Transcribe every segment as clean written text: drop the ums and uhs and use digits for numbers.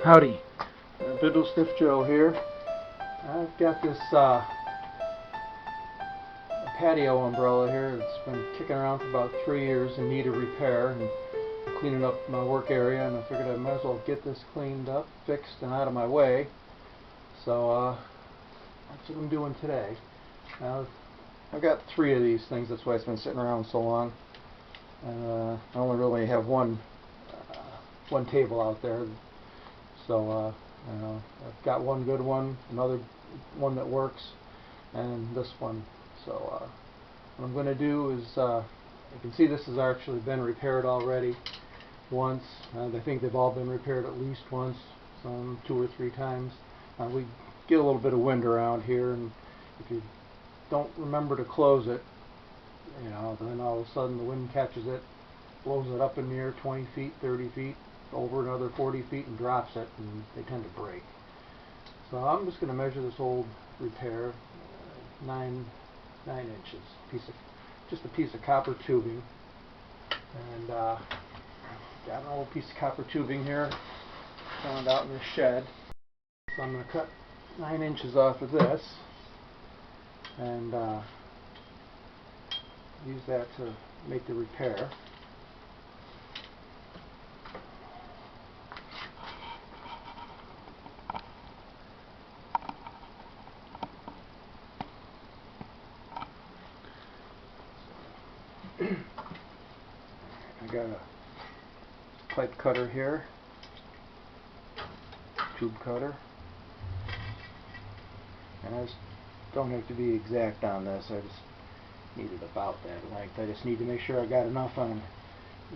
Howdy. Bindlestiff Joe here. I've got this patio umbrella here that's been kicking around for about 3 years in need of repair, and I'm cleaning up my work area, and I figured I might as well get this cleaned up, fixed, and out of my way. So that's what I'm doing today. Now, I've got 3 of these things, that's why it's been sitting around so long. I only really have one table out there, so I've got one good one, another one that works, and this one. So what I'm going to do is, you can see this has actually been repaired already once. I think they've all been repaired at least once, some 2 or 3 times. We get a little bit of wind around here, and if you don't remember to close it, then all of a sudden the wind catches it, blows it up in the air 20 feet, 30 feet, over another 40 feet, and drops it, and they tend to break. So I'm just going to measure this old repair, 9 inches, just a piece of copper tubing, and got an old piece of copper tubing here found out in the shed. So I'm going to cut 9 inches off of this and use that to make the repair. I got a pipe cutter here, tube cutter, and I just don't have to be exact on this. I just need it about that length. I just need to make sure I got enough on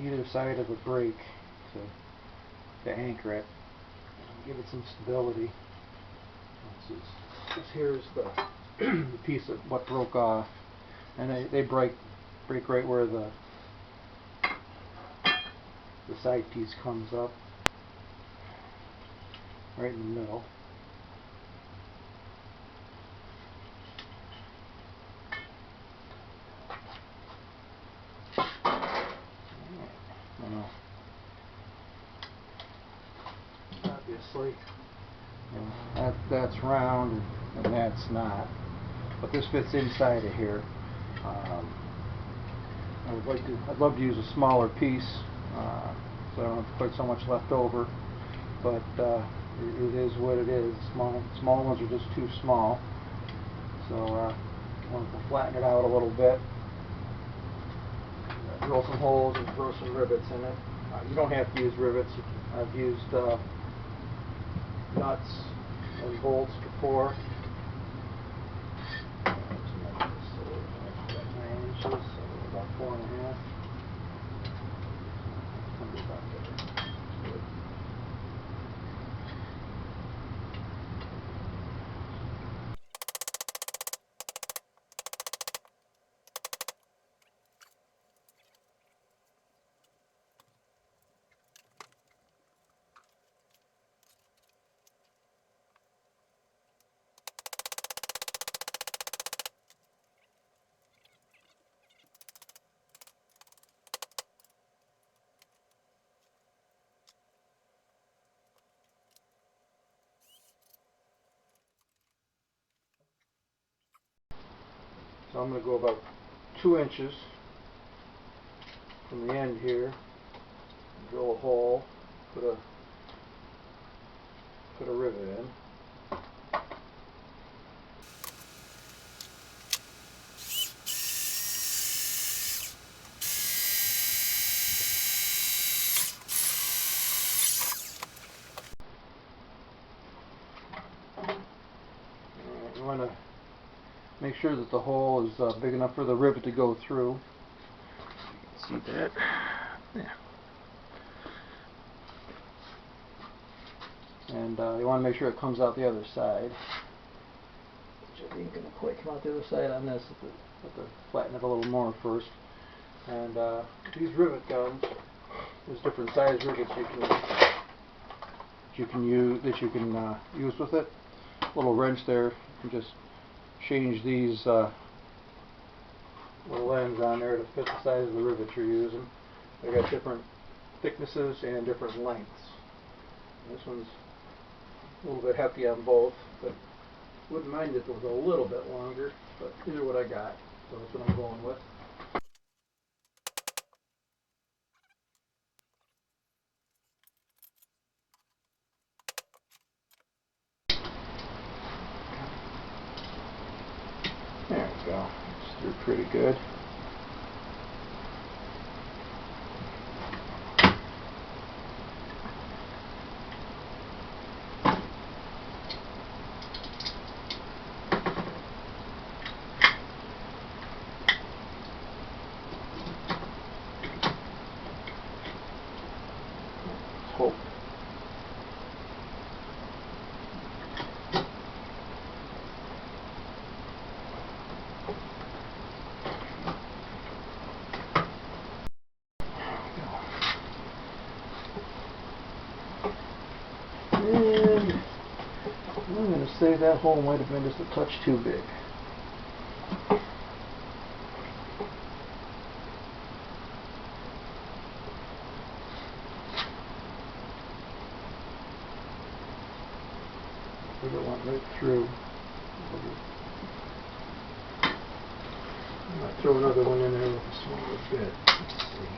either side of the brake to anchor it, give it some stability. This here is the piece of what broke off, and they break right where the side piece comes up, right in the middle. Obviously, that's round and that's not, but this fits inside of here. I'd love to use a smaller piece, so I don't have quite so much left over, but it is what it is. Small ones are just too small, so I want to flatten it out a little bit, drill some holes and throw some rivets in it. You don't have to use rivets. I've used nuts and bolts before. Let's measure this. So 9 inches, so about 4.5. About there. Good. So I'm going to go about 2 inches from the end here, drill a hole, put a rivet in. You want to make sure that the hole is big enough for the rivet to go through. You can see that. Yeah. And you want to make sure it comes out the other side. Which I think going to quite come out the other side on this. Have to flatten it a little more first. And these rivet guns, there's different size rivets you can use with it. Little wrench there. You can just change these little ends on there to fit the size of the rivet you're using. They got different thicknesses and different lengths. This one's a little bit hefty on both, but wouldn't mind if it was a little bit longer, but these are what I got, so that's what I'm going with. There we go. It's through pretty good. Hope. And I'm going to say that hole might have been just a touch too big. I think it went right through. I might throw another one in there with a smaller bit. Let's see.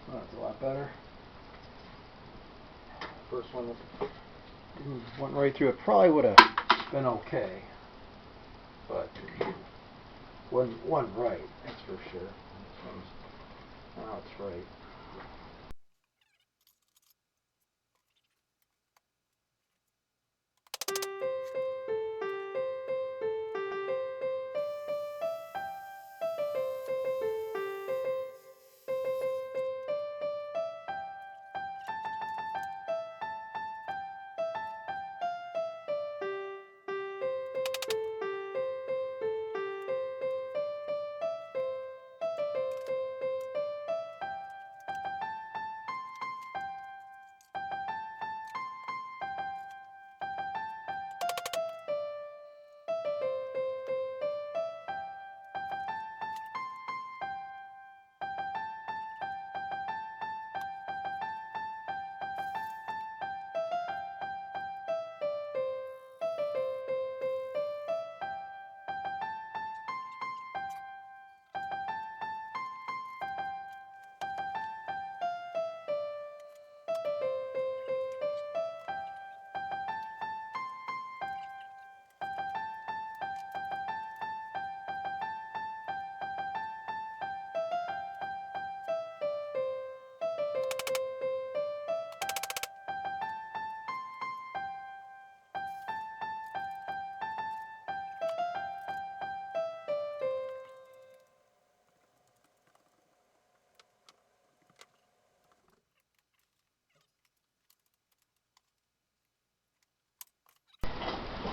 That's a lot better. First one went right through. It probably would have been okay, but wasn't right. That's for sure. Now it's right.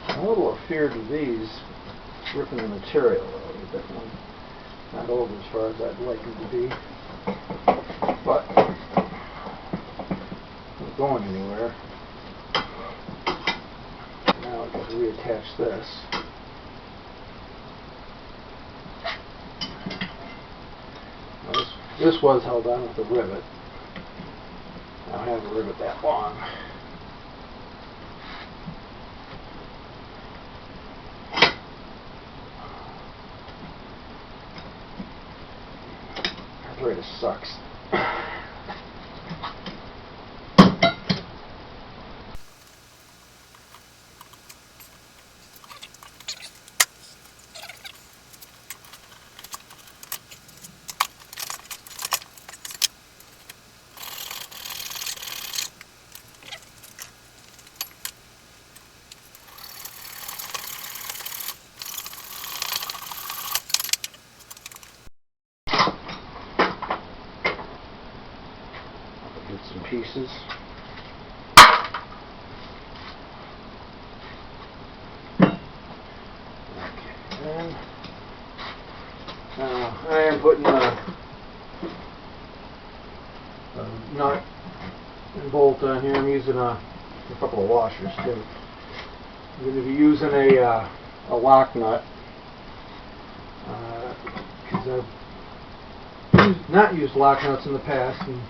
I'm a little afeared of these ripping the material out. They're definitely not over as far as I'd like them to be, but not going anywhere. Now I've got to reattach this. Now this was held on with a rivet. I don't have a rivet that long. Arthritis sucks. bits and pieces. Okay, now I am putting a nut and bolt on here. I'm using a couple of washers too. I'm going to be using a lock nut because I've not used lock nuts in the past, and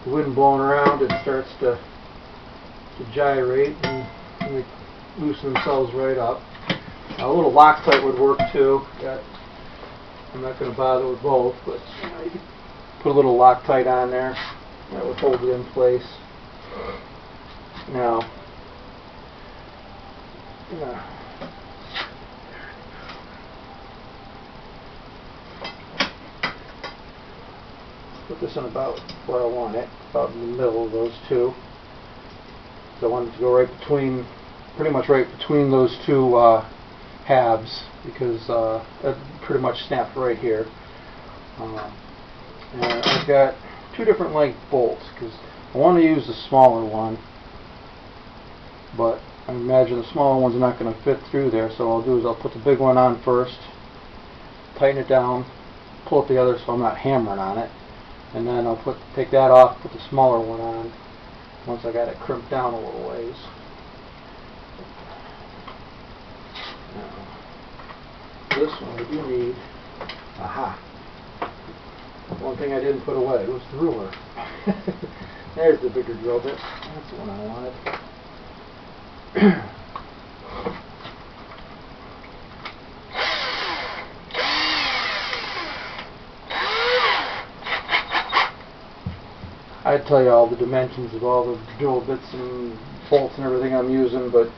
the wind blowing around, it starts to gyrate and they loosen themselves right up. A little Loctite would work too. I'm not going to bother with both, but you could put a little Loctite on there. That would hold it in place. Now, put this in about where I want it, about in the middle of those two. So I want it to go right between, pretty much right between those two halves, because it pretty much snapped right here. And I've got two different length bolts because I want to use the smaller one, but I imagine the smaller one's not going to fit through there, so what I'll do is I'll put the big one on first, tighten it down, pull up the other so I'm not hammering on it, and then I'll take that off, put the smaller one on once I got it crimped down a little ways. Now, this one I do need, one thing I didn't put away was the ruler. There's the bigger drill bit. That's the one I wanted. I'd tell you all the dimensions of all the drill bits and bolts and everything I'm using, but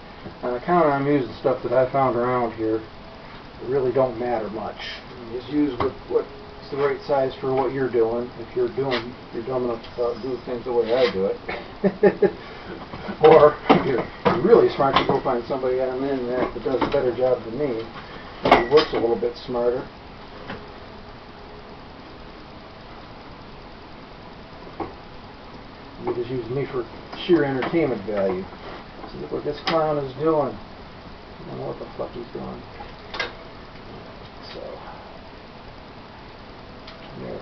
I'm using stuff that I found around here. It really don't matter much. You just use what's the right size for what you're doing. If you're dumb enough to do things the way I do it. Or if you're really smart, you go find somebody on the internet that does a better job than me. Maybe works a little bit smarter. You just use me for sheer entertainment value. See, look what this clown is doing. I don't know what the fuck he's doing. So, there.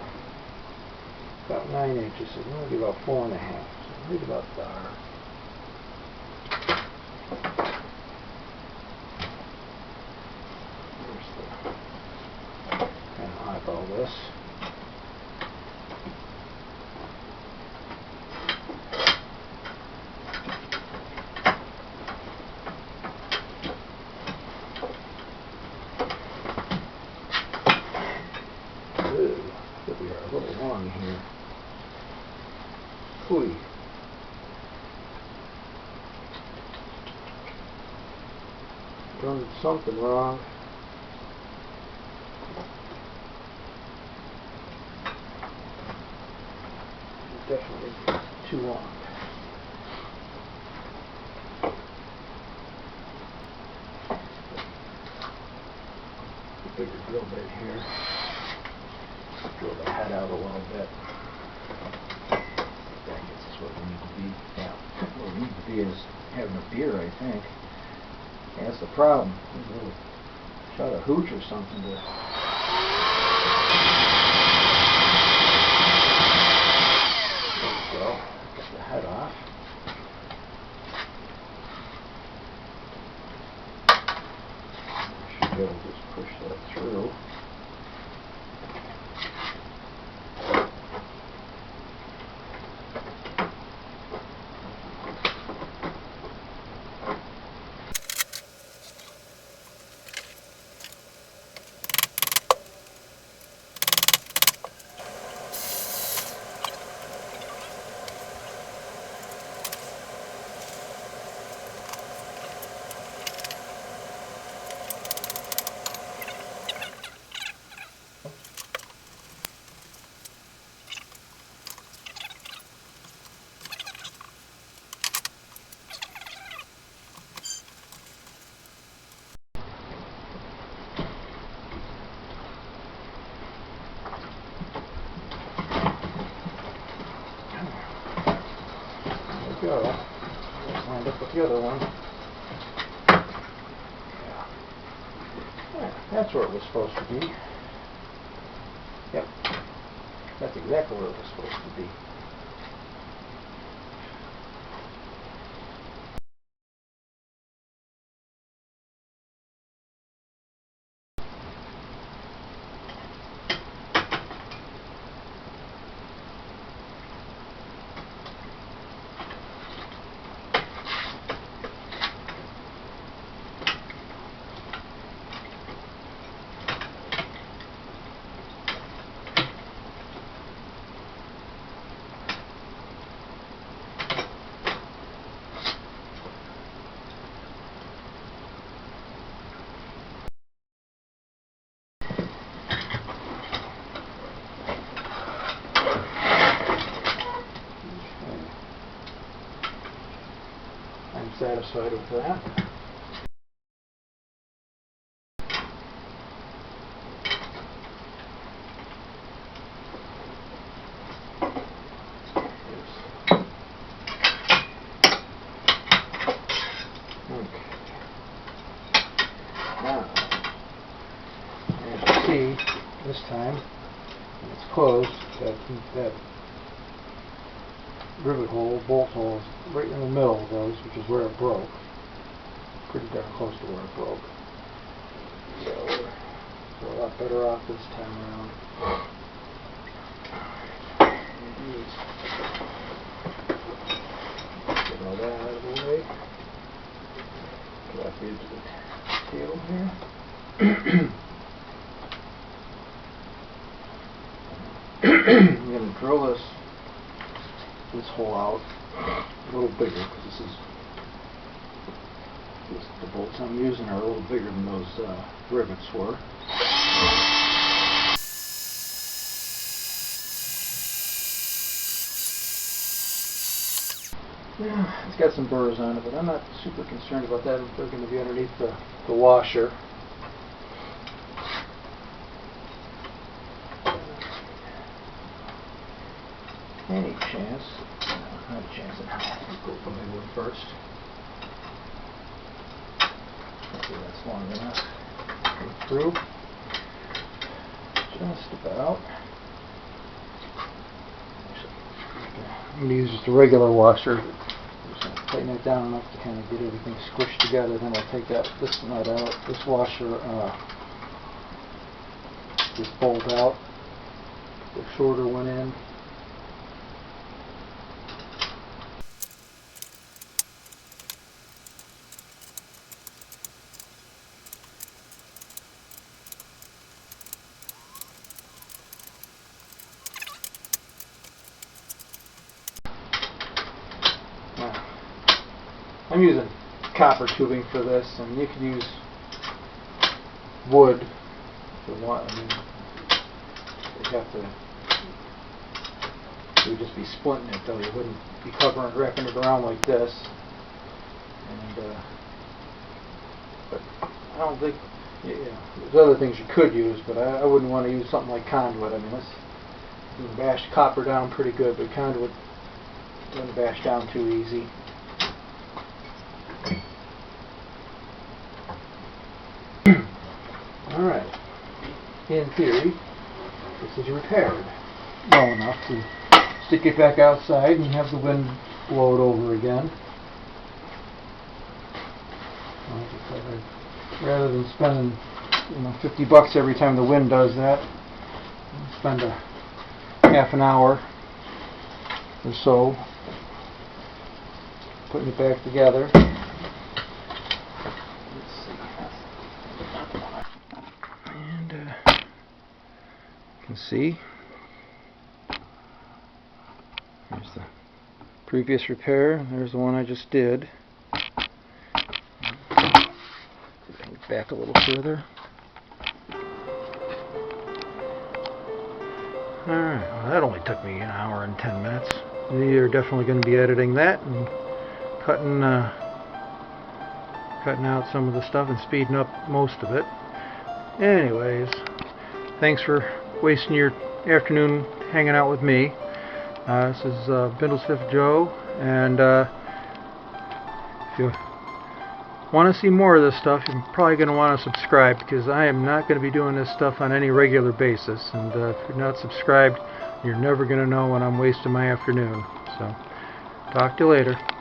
About 9 inches, so maybe about 4.5. So right about there. Kind of like all this. We are a little long here. Hooey. Done something wrong. Definitely too long. Bigger drill bit here. Drill the head out a little bit. I guess that's what we need to be. Yeah, what we need to be is having a beer, I think. Yeah, that's the problem. Really shot a hooch or something to. There we go. Get the head off. I should be able to just push that through. we go. Let's wind up with the other one. Yeah, that's where it was supposed to be. Yep, that's exactly where it was supposed to be. I'm satisfied with that. Okay. Now, as you see, this time, when it's closed, that rivet hole, bolt hole, is right in the middle of those, which is where it broke. Pretty darn close to where it broke. So we're a lot better off this time around. Get all that out of the way. Get up into the tail here. I'm going to drill this hole out a little bigger, because the bolts I'm using are a little bigger than those rivets were. Yeah, it's got some burrs on it, but I'm not super concerned about that. They're going to be underneath the washer. Any chance? No, not a chance in hell. Let's go for my wood first. Hopefully that's long enough. Go through. Just about. I'm going to use just a regular washer. Just going to tighten it down enough to kind of get everything squished together. Then I'll take this nut out, this washer, this bolt out. The shorter one in. I'm using copper tubing for this, and you can use wood if you want. I mean, you would just be splitting it, though. You wouldn't be wrapping it around like this. And but I don't think, there's other things you could use, but I wouldn't want to use something like conduit. I mean, you can bash copper down pretty good, but conduit doesn't bash down too easy. Alright, in theory, this is repaired well enough to stick it back outside and have the wind blow it over again. Like I said, rather than spending $50 every time the wind does that, I'll spend a half an hour or so putting it back together. You can see there's the previous repair, there's the one I just did. Back a little further. Alright, well, that only took me an hour and 10 minutes. You're definitely going to be editing that and cutting out some of the stuff and speeding up most of it. Anyways, thanks for wasting your afternoon hanging out with me. This is Bindlestiff Joe, and if you want to see more of this stuff, you're probably going to want to subscribe, because I am not going to be doing this stuff on any regular basis. And if you're not subscribed, you're never going to know when I'm wasting my afternoon. So, talk to you later.